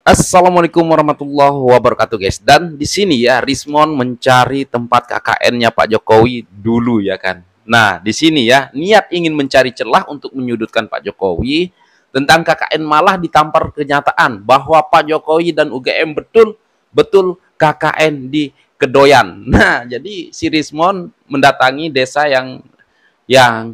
Assalamualaikum warahmatullahi wabarakatuh guys. Dan di sini ya Rismon mencari tempat KKN-nya Pak Jokowi dulu ya kan. Nah, di sini ya niat ingin mencari celah untuk menyudutkan Pak Jokowi tentang KKN, malah ditampar kenyataan bahwa Pak Jokowi dan UGM betul KKN di Kedoyan. Nah, jadi si Rismon mendatangi desa yang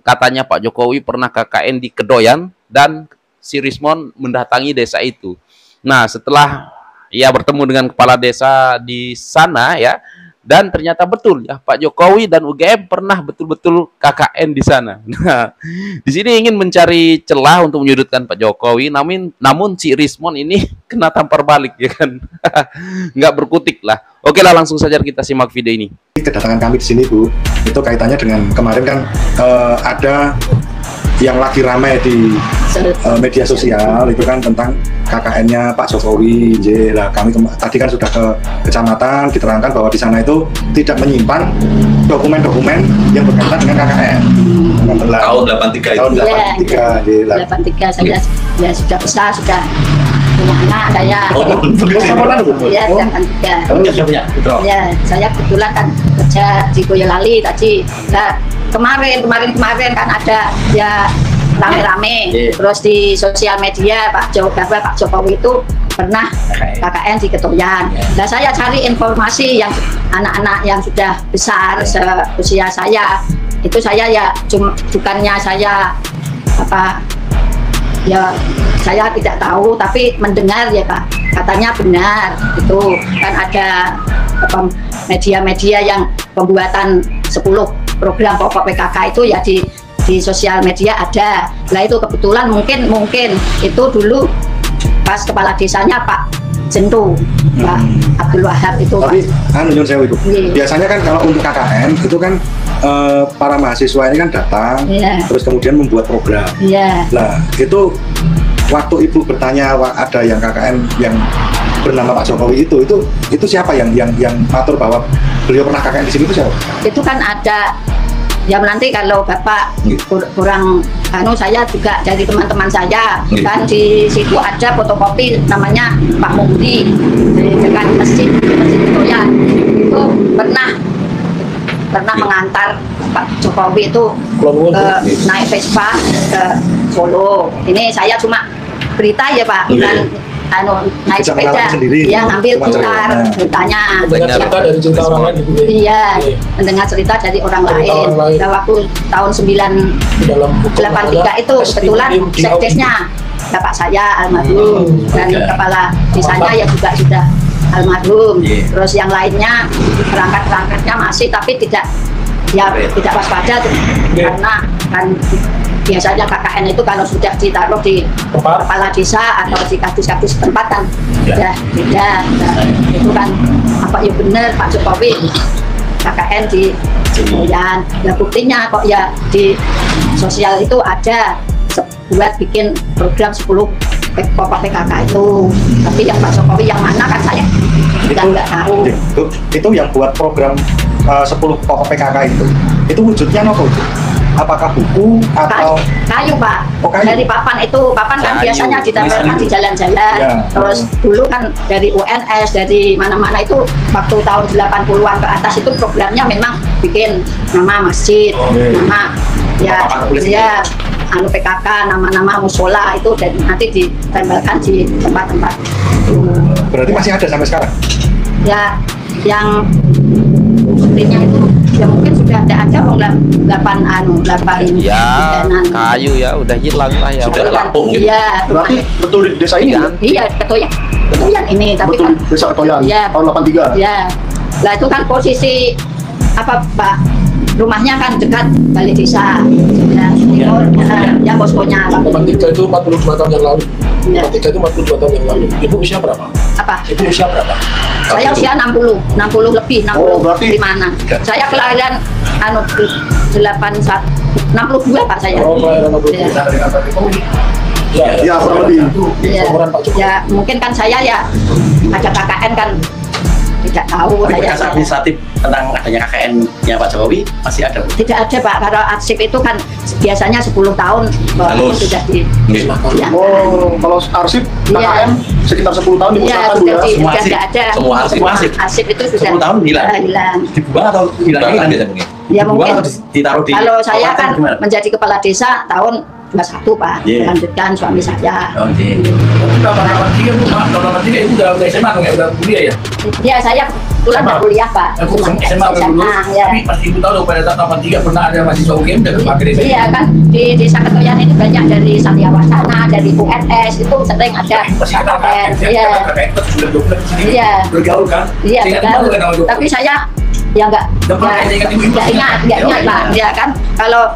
katanya Pak Jokowi pernah KKN di Kedoyan, dan si Rismon mendatangi desa itu. Nah, setelah ia bertemu dengan kepala desa di sana ya, dan ternyata betul ya Pak Jokowi dan UGM pernah betul-betul KKN di sana. Nah, di sini ingin mencari celah untuk menyudutkan Pak Jokowi, namun si Rismon ini kena tampar balik ya kan. Nggak berkutik lah. Oke lah, langsung saja kita simak video ini. Kedatangan kami di sini, Bu, itu kaitannya dengan kemarin kan ada yang lagi ramai di media sosial itu kan tentang KKN-nya Pak Jokowi. Lah, kami tadi kan sudah ke kecamatan, diterangkan bahwa di sana itu tidak menyimpan dokumen-dokumen yang berkaitan dengan KKN. Tahun 83 tahun 83. 83 saya ya sudah besar, sudah punya anak saya. Ya, 83. Ya, saya kebetulan kan kerja di Boyolali tadi. Nah, kemarin kan ada ya rame-rame, terus di sosial media Pak Jokowi itu pernah KKN di Kedoyan. Nah, saya cari informasi yang anak-anak yang sudah besar seusia saya itu, saya ya bukannya saya ya saya tidak tahu, tapi mendengar ya Pak, katanya benar itu kan ada media-media yang pembuatan 10 program pokok PKK itu ya di sosial media ada. Nah, itu kebetulan mungkin itu dulu pas kepala desanya Pak Jentu, Pak Abdul Wahab itu. Tapi nyun sewu itu. Biasanya kan kalau untuk KKN itu kan para mahasiswa ini kan datang, terus kemudian membuat program. Nah, itu waktu Ibu bertanya ada yang KKN yang bernama Pak Jokowi itu siapa yang atur bahwa beliau pernah KKN di sini, itu siapa? Itu kan ada ya, nanti kalau Bapak kurang saya juga dari teman-teman saya kan di situ ada fotokopi namanya Pak Mukti di dekat masjid itu ya, itu pernah mengantar Pak Jokowi itu naik Vespa ke Solo. Ini saya cuma berita ya Pak, bukan naik sepeda, dia ngambil gitar, ceritanya. Mendengar cerita dari cerita orang lain. Iya, mendengar cerita dari orang lain. Nah, waktu tahun 1983 itu kebetulan sekdesnya bapak saya almarhum, dan kepala desanya ya juga sudah almarhum. Terus yang lainnya perangkat-perangkatnya masih, tapi tidak waspada karena kan biasanya KKN itu kalau sudah ditaruh di kepala desa atau di kadis-kadis tempat kan sudah beda. Nah, itu kan apa ya benar Pak Jokowi KKN di Kedoyan. Nah, buktinya kok ya di sosial itu ada buat bikin program 10 pokok PKK itu. Tapi yang Pak Jokowi yang mana kan saya nggak tahu. Itu yang buat program 10 pokok PKK itu wujudnya apa? Apakah buku atau kayu Pak? Kayu. Dari papan kan biasanya ditempelkan di jalan-jalan. Terus dulu kan dari UNS, dari mana-mana itu waktu tahun 80-an ke atas itu programnya memang bikin nama masjid, nama ya PKK, nama-nama musola itu, dan nanti ditempelkan di tempat-tempat. Berarti masih ada sampai sekarang? Ya, yang buktinya itu ya mungkin sudah ada 8 ya kayu ya udah hilang lah ya, sudah lapung gitu. Iya, berarti betul di desa ini kan? Iya, Kedoyan ini, tapi betul, kan desa Kedoyan tahun 83. Iya. Lah, itu kan posisi Pak, rumahnya kan dekat balai desa ya poskonya. 83 itu 42 tahun yang lalu. 83 itu 42 tahun yang lalu. Ibu usia berapa? Ibu usia berapa? Saya usia 60 lebih, 60 di mana? Saya kelahiran 62 Pak saya. Kelahiran 62. Ya, kurang lebih. Ya, mungkin kan saya ya ada KKN kan tidak tahu. Berkas administratif tentang adanya KKN-nya Pak Jokowi masih ada? Tidak ada Pak, kalau arsip itu kan biasanya 10 tahun sudah di. Ya. Oh, kalau arsip KKN sekitar 10 tahun dimusnahkan Bu ya? Semua arsip, ada. semua arsip. Arsip itu sudah 10 tahun hilang. Dibuang atau hilang biasa mungkin? Ya mungkin. Ditaruh di. Kalau saya kan menjadi kepala desa tahun 21 Pak, melanjutkan suami saya. Oke. Tahun 3 Bu, tahun 3 itu udah SMA dong ya, udah kuliah ya? Ya saya pulang dari kuliah Pak. Aku SMA dulu, Ya. tapi pas Ibu tahu dong pada tahun 3 pernah ada mahasiswa UGM dan pakai desa. Iya kan, di desa Ketoyan itu banyak dari Satya Wacana, dari UNS, itu sering ada KKN. Iya. Sudah 2 bulan di sini. Iya. Bergaul kan? Iya, betul. Tapi saya ya nggak ingat Pak. Ya kan, kalau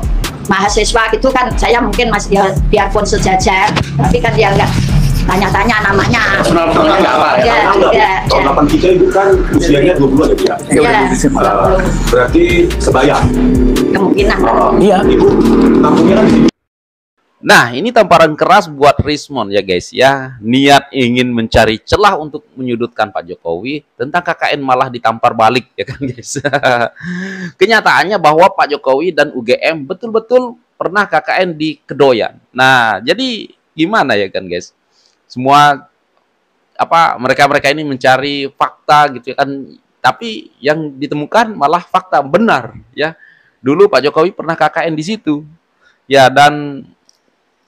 mahasiswa gitu kan saya mungkin masih ya, biarpun sejajar, tapi kan dia nggak tanya-tanya namanya. Personal nggak apa ya? Tahun 83 itu kan usianya 20 ya, Iya. berarti sebaya. Kemungkinan. Iya. Ibu kampungnya kan di sini. Nah, ini tamparan keras buat Rismon ya guys ya. Niat ingin mencari celah untuk menyudutkan Pak Jokowi, tentang KKN malah ditampar balik ya kan guys. Kenyataannya bahwa Pak Jokowi dan UGM betul-betul pernah KKN di Kedoyan. Nah, jadi gimana ya kan guys? Semua mereka ini mencari fakta gitu kan, tapi yang ditemukan malah fakta benar ya. Dulu Pak Jokowi pernah KKN di situ. Ya, dan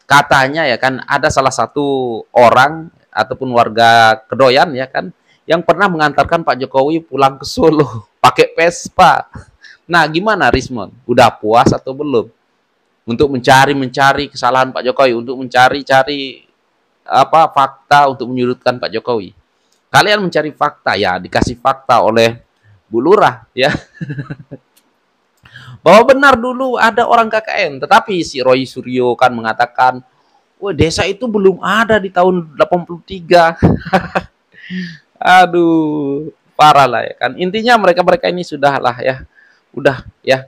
katanya ya kan ada salah satu orang ataupun warga Kedoyan ya kan yang pernah mengantarkan Pak Jokowi pulang ke Solo pakai Vespa. Nah, gimana Rismon? Udah puas atau belum untuk mencari kesalahan Pak Jokowi, untuk mencari fakta untuk menyudutkan Pak Jokowi? Kalian mencari fakta ya, dikasih fakta oleh Bu Lurah ya. Bahwa benar dulu ada orang KKN, tetapi si Roy Suryo kan mengatakan, wah desa itu belum ada di tahun 83. Aduh, parah lah ya kan. Intinya mereka ini udah ya,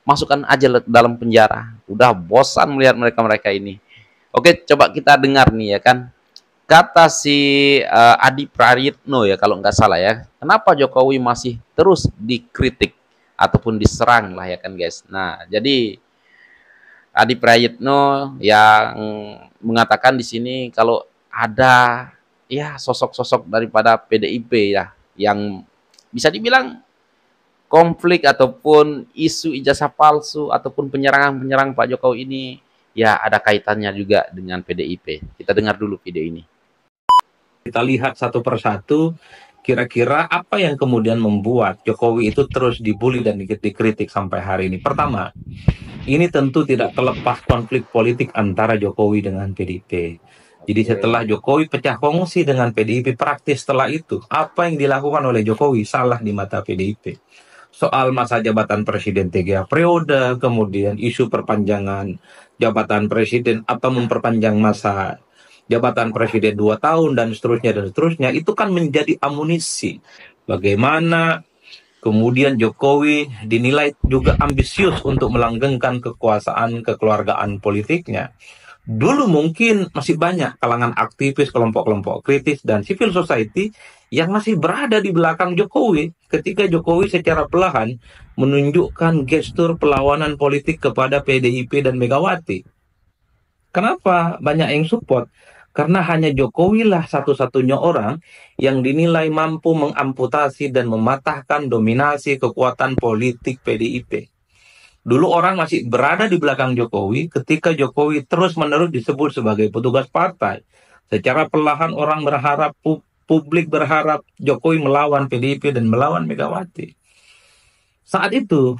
masukkan aja dalam penjara. Udah bosan melihat mereka ini. Oke, coba kita dengar nih ya kan. Kata si Adi Prayitno ya kalau nggak salah ya, kenapa Jokowi masih terus dikritik ataupun diserang lah ya kan guys. Nah, jadi Adi Prayitno yang mengatakan di sini kalau ada ya sosok-sosok daripada PDIP ya yang bisa dibilang konflik ataupun isu ijazah palsu ataupun penyerangan Pak Jokowi ini ya ada kaitannya juga dengan PDIP. Kita dengar dulu video ini. Kita lihat satu persatu kira-kira apa yang kemudian membuat Jokowi itu terus dibully dan dikritik sampai hari ini. Pertama, ini tentu tidak terlepas konflik politik antara Jokowi dengan PDIP. Jadi setelah Jokowi pecah kongsi dengan PDIP, praktis setelah itu, apa yang dilakukan oleh Jokowi salah di mata PDIP. Soal masa jabatan presiden 3 periode, kemudian isu perpanjangan jabatan presiden atau memperpanjang masa jabatan presiden 2 tahun dan seterusnya, itu kan menjadi amunisi. Bagaimana kemudian Jokowi dinilai juga ambisius untuk melanggengkan kekuasaan kekeluargaan politiknya. Dulu mungkin masih banyak kalangan aktivis, kelompok-kelompok kritis, dan civil society yang masih berada di belakang Jokowi ketika Jokowi secara perlahan menunjukkan gestur perlawanan politik kepada PDIP dan Megawati. Kenapa banyak yang support? Karena hanya Jokowi lah satu-satunya orang yang dinilai mampu mengamputasi dan mematahkan dominasi kekuatan politik PDIP. Dulu orang masih berada di belakang Jokowi ketika Jokowi terus-menerus disebut sebagai petugas partai. Secara perlahan orang berharap, publik berharap Jokowi melawan PDIP dan melawan Megawati. Saat itu,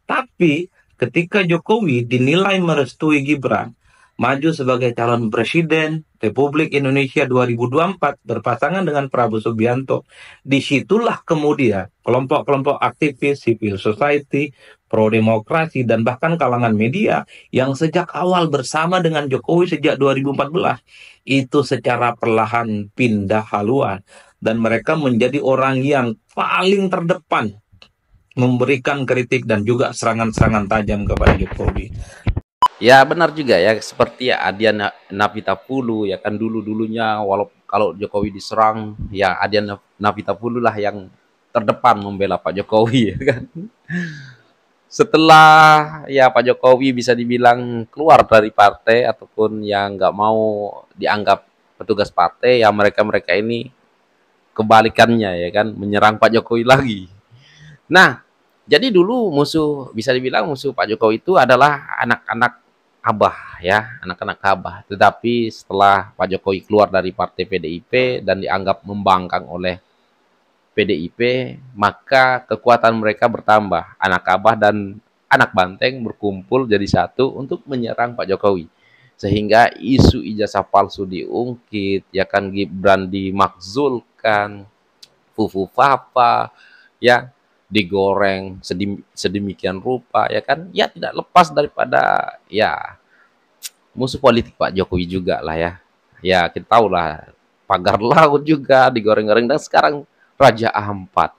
tapi ketika Jokowi dinilai merestui Gibran maju sebagai calon presiden Republik Indonesia 2024 berpasangan dengan Prabowo Subianto, disitulah kemudian kelompok-kelompok aktivis, civil society, pro-demokrasi, dan bahkan kalangan media yang sejak awal bersama dengan Jokowi sejak 2014, itu secara perlahan pindah haluan. Dan mereka menjadi orang yang paling terdepan memberikan kritik dan juga serangan-serangan tajam kepada Jokowi. Ya benar juga ya, seperti ya Adian Navitapulu ya kan dulunya kalau Jokowi diserang ya Adian Navitapulu lah yang terdepan membela Pak Jokowi, ya kan. Setelah ya Pak Jokowi bisa dibilang keluar dari partai ataupun yang nggak mau dianggap petugas partai, ya mereka-mereka ini kebalikannya ya kan, menyerang Pak Jokowi lagi. Nah, jadi dulu musuh, bisa dibilang musuh Pak Jokowi itu adalah anak-anak Abah ya, anak-anak Abah. Tetapi setelah Pak Jokowi keluar dari partai PDIP dan dianggap membangkang oleh PDIP, maka kekuatan mereka bertambah. Anak Abah dan anak Banteng berkumpul jadi satu untuk menyerang Pak Jokowi. Sehingga isu ijazah palsu diungkit, ya kan, Gibran dimakzulkan, Fufu Papa, ya, digoreng sedemikian rupa, ya kan, ya tidak lepas daripada ya musuh politik Pak Jokowi juga lah ya. Ya kita tahu lah, pagar laut juga digoreng-goreng, dan sekarang Raja Ampat,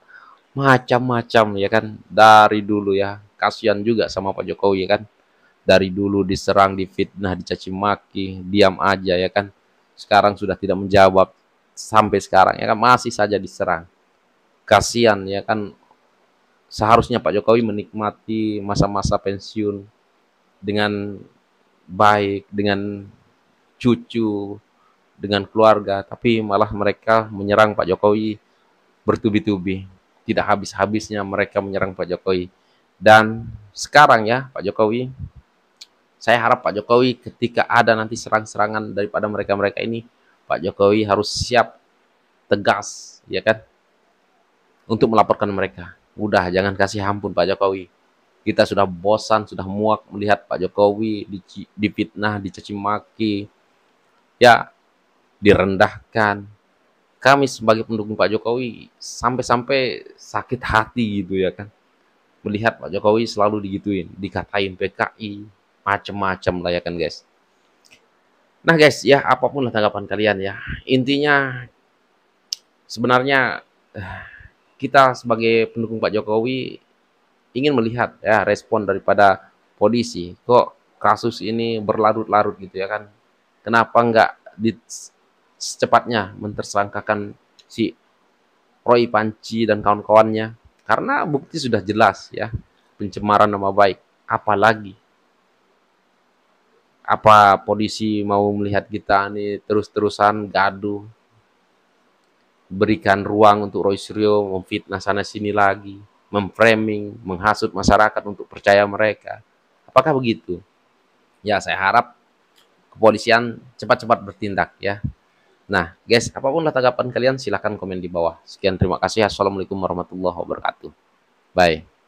macam-macam ya kan, dari dulu ya, kasihan juga sama Pak Jokowi ya kan, dari dulu diserang, difitnah, dicaci maki, diam aja ya kan, sekarang sudah tidak menjawab, sampai sekarang ya kan masih saja diserang, kasihan ya kan. Seharusnya Pak Jokowi menikmati masa-masa pensiun dengan baik, dengan cucu, dengan keluarga, tapi malah mereka menyerang Pak Jokowi bertubi-tubi, tidak habis-habisnya mereka menyerang Pak Jokowi. Dan sekarang ya Pak Jokowi, saya harap Pak Jokowi ketika ada nanti serang-serangan daripada mereka-mereka ini, Pak Jokowi harus siap, tegas ya kan, untuk melaporkan mereka. Udah, jangan kasih ampun Pak Jokowi. Kita sudah bosan, sudah muak melihat Pak Jokowi difitnah, dicaci maki, ya, direndahkan. Kami sebagai pendukung Pak Jokowi sampai-sampai sakit hati gitu ya kan, melihat Pak Jokowi selalu digituin, dikatain PKI, macem-macem lah ya kan guys. Nah guys ya, apapun lah tanggapan kalian ya, intinya sebenarnya kita sebagai pendukung Pak Jokowi ingin melihat ya respon daripada polisi. Kok kasus ini berlarut-larut gitu ya kan, kenapa nggak secepatnya mentersangkakan si Roy Panci dan kawan-kawannya, karena bukti sudah jelas ya, pencemaran nama baik. Apalagi apa polisi mau melihat kita nih terus-terusan gaduh, berikan ruang untuk Roy Suryo memfitnah sana sini lagi, memframing, menghasut masyarakat untuk percaya mereka. Apakah begitu? Ya saya harap kepolisian cepat-cepat bertindak ya. Nah, guys, apapun lah tanggapan kalian, silahkan komen di bawah. Sekian, terima kasih. Assalamualaikum warahmatullahi wabarakatuh. Bye.